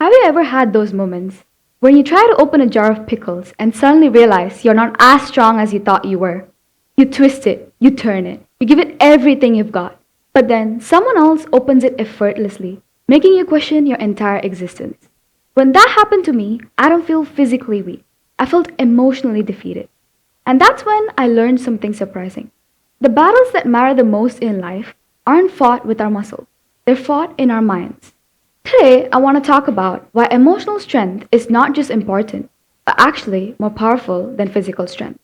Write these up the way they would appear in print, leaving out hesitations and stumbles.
Have you ever had those moments when you try to open a jar of pickles and suddenly realize you're not as strong as you thought you were? You twist it, you turn it, you give it everything you've got, but then someone else opens it effortlessly, making you question your entire existence. When that happened to me, I don't feel physically weak. I felt emotionally defeated. And that's when I learned something surprising. The battles that matter the most in life aren't fought with our muscles, they're fought in our minds. Today, I want to talk about why emotional strength is not just important, but actually more powerful than physical strength.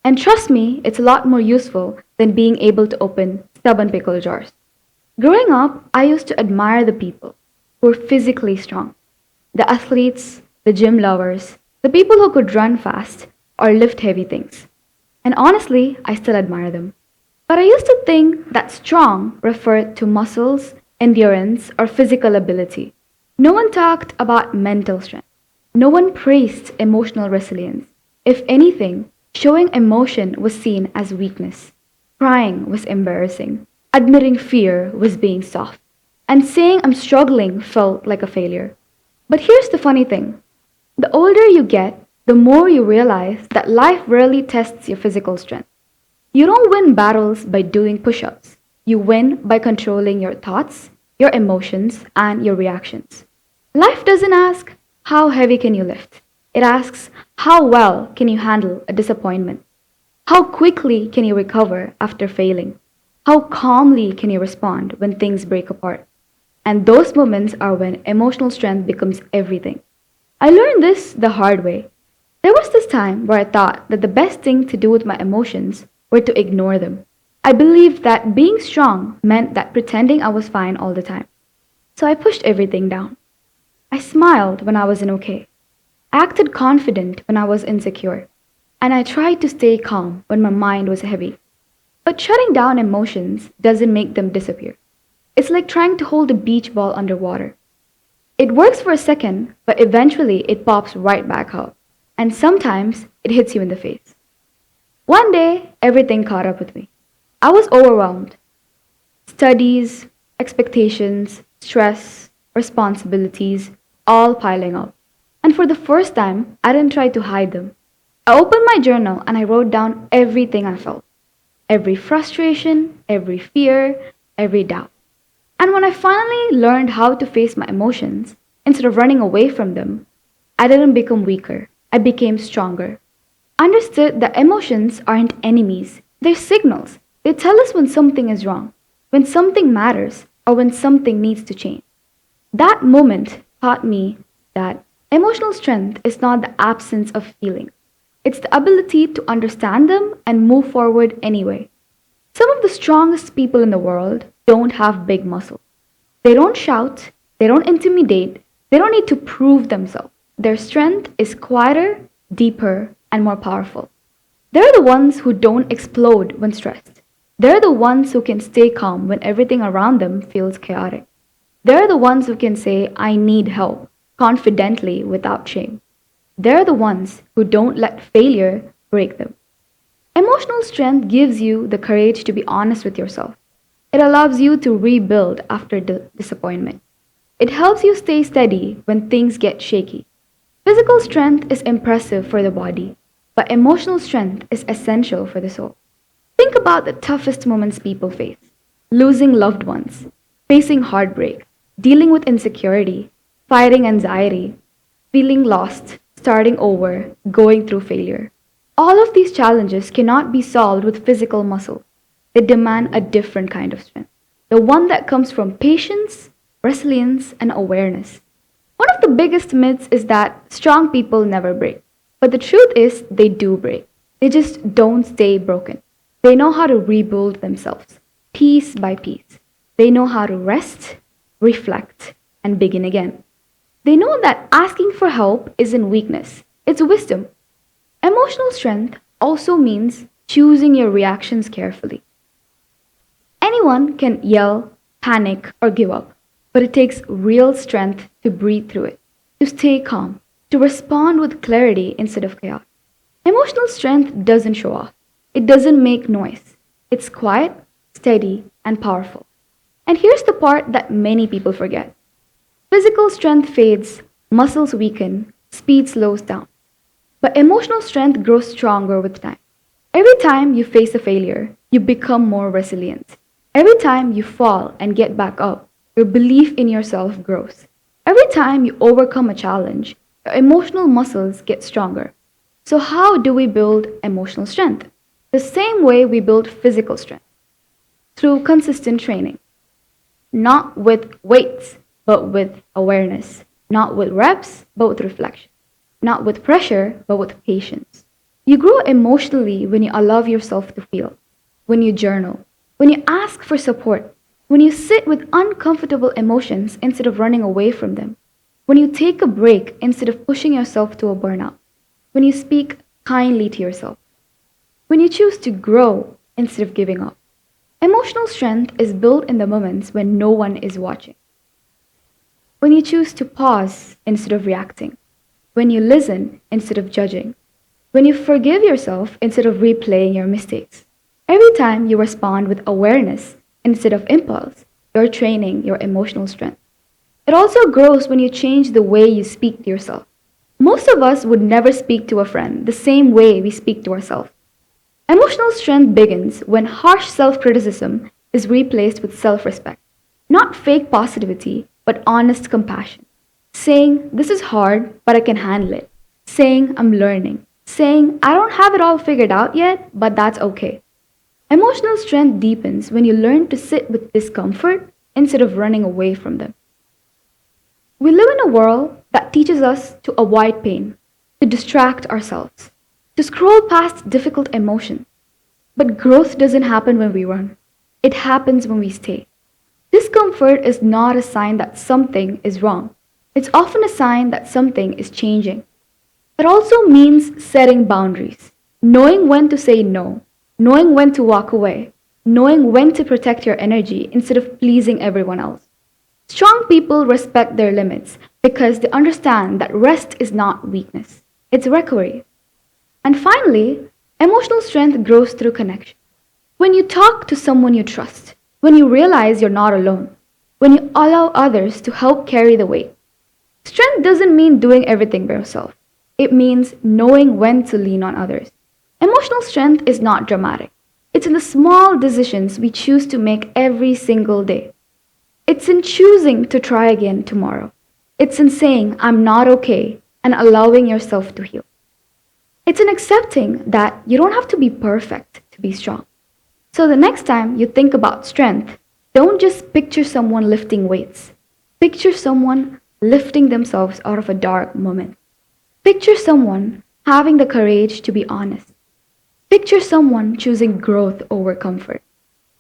And trust me, it's a lot more useful than being able to open stubborn pickle jars. Growing up, I used to admire the people who were physically strong, the athletes, the gym lovers, the people who could run fast or lift heavy things. And honestly, I still admire them. But I used to think that strong referred to muscles, endurance, or physical ability. No one talked about mental strength. No one praised emotional resilience. If anything, showing emotion was seen as weakness. Crying was embarrassing. Admitting fear was being soft. And saying I'm struggling felt like a failure. But here's the funny thing. The older you get, the more you realize that life rarely tests your physical strength. You don't win battles by doing push ups. You win by controlling your thoughts, your emotions, and your reactions. Life doesn't ask, how heavy can you lift? It asks, how well can you handle a disappointment? How quickly can you recover after failing? How calmly can you respond when things break apart? And those moments are when emotional strength becomes everything. I learned this the hard way. There was this time where I thought that the best thing to do with my emotions were to ignore them. I believed that being strong meant that pretending I was fine all the time. So I pushed everything down. I smiled when I wasn't okay. I acted confident when I was insecure. And I tried to stay calm when my mind was heavy. But shutting down emotions doesn't make them disappear. It's like trying to hold a beach ball underwater. It works for a second, but eventually it pops right back out. And sometimes it hits you in the face. One day, everything caught up with me. I was overwhelmed. Studies, expectations, stress, responsibilities, all piling up. And for the first time, I didn't try to hide them. I opened my journal and I wrote down everything I felt. Every frustration, every fear, every doubt. And when I finally learned how to face my emotions, instead of running away from them, I didn't become weaker. I became stronger. I understood that emotions aren't enemies, they're signals. They tell us when something is wrong, when something matters, or when something needs to change. That moment taught me that emotional strength is not the absence of feeling. It's the ability to understand them and move forward anyway. Some of the strongest people in the world don't have big muscles. They don't shout, they don't intimidate, they don't need to prove themselves. Their strength is quieter, deeper, and more powerful. They're the ones who don't explode when stressed. They're the ones who can stay calm when everything around them feels chaotic. They're the ones who can say, I need help, confidently without shame. They're the ones who don't let failure break them. Emotional strength gives you the courage to be honest with yourself. It allows you to rebuild after disappointment. It helps you stay steady when things get shaky. Physical strength is impressive for the body, but emotional strength is essential for the soul. Think about the toughest moments people face: losing loved ones, facing heartbreak, dealing with insecurity, fighting anxiety, feeling lost, starting over, going through failure. All of these challenges cannot be solved with physical muscle. They demand a different kind of strength, the one that comes from patience, resilience, and awareness. One of the biggest myths is that strong people never break. But the truth is, they do break. They just don't stay broken. They know how to rebuild themselves, piece by piece. They know how to rest, reflect, and begin again. They know that asking for help isn't weakness, it's wisdom. Emotional strength also means choosing your reactions carefully. Anyone can yell, panic, or give up, but it takes real strength to breathe through it, to stay calm, to respond with clarity instead of chaos. Emotional strength doesn't show off. It doesn't make noise. It's quiet, steady, and powerful. And here's the part that many people forget. Physical strength fades, muscles weaken, speed slows down. But emotional strength grows stronger with time. Every time you face a failure, you become more resilient. Every time you fall and get back up, your belief in yourself grows. Every time you overcome a challenge, your emotional muscles get stronger. So, how do we build emotional strength? The same way we build physical strength, through consistent training. Not with weights, but with awareness. Not with reps, but with reflection. Not with pressure, but with patience. You grow emotionally when you allow yourself to feel, when you journal, when you ask for support, when you sit with uncomfortable emotions instead of running away from them, when you take a break instead of pushing yourself to a burnout, when you speak kindly to yourself, when you choose to grow instead of giving up. Emotional strength is built in the moments when no one is watching. When you choose to pause instead of reacting, when you listen instead of judging, when you forgive yourself instead of replaying your mistakes. Every time you respond with awareness instead of impulse, you're training your emotional strength. It also grows when you change the way you speak to yourself. Most of us would never speak to a friend the same way we speak to ourselves. Emotional strength begins when harsh self-criticism is replaced with self-respect. Not fake positivity, but honest compassion. Saying, this is hard, but I can handle it. Saying, I'm learning. Saying, I don't have it all figured out yet, but that's okay. Emotional strength deepens when you learn to sit with discomfort instead of running away from them. We live in a world that teaches us to avoid pain, to distract ourselves, to scroll past difficult emotions. But growth doesn't happen when we run. It happens when we stay. Discomfort is not a sign that something is wrong. It's often a sign that something is changing. It also means setting boundaries, knowing when to say no, knowing when to walk away, knowing when to protect your energy instead of pleasing everyone else. Strong people respect their limits because they understand that rest is not weakness, it's recovery. And finally, emotional strength grows through connection. When you talk to someone you trust, when you realize you're not alone, when you allow others to help carry the weight. Strength doesn't mean doing everything by yourself. It means knowing when to lean on others. Emotional strength is not dramatic. It's in the small decisions we choose to make every single day. It's in choosing to try again tomorrow. It's in saying, I'm not okay, and allowing yourself to heal. It's in accepting that you don't have to be perfect to be strong. So the next time you think about strength, don't just picture someone lifting weights. Picture someone lifting themselves out of a dark moment. Picture someone having the courage to be honest. Picture someone choosing growth over comfort.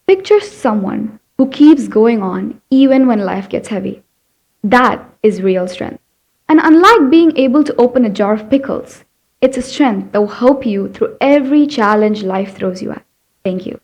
Picture someone who keeps going on even when life gets heavy. That is real strength. And unlike being able to open a jar of pickles, it's a strength that will help you through every challenge life throws you at. Thank you.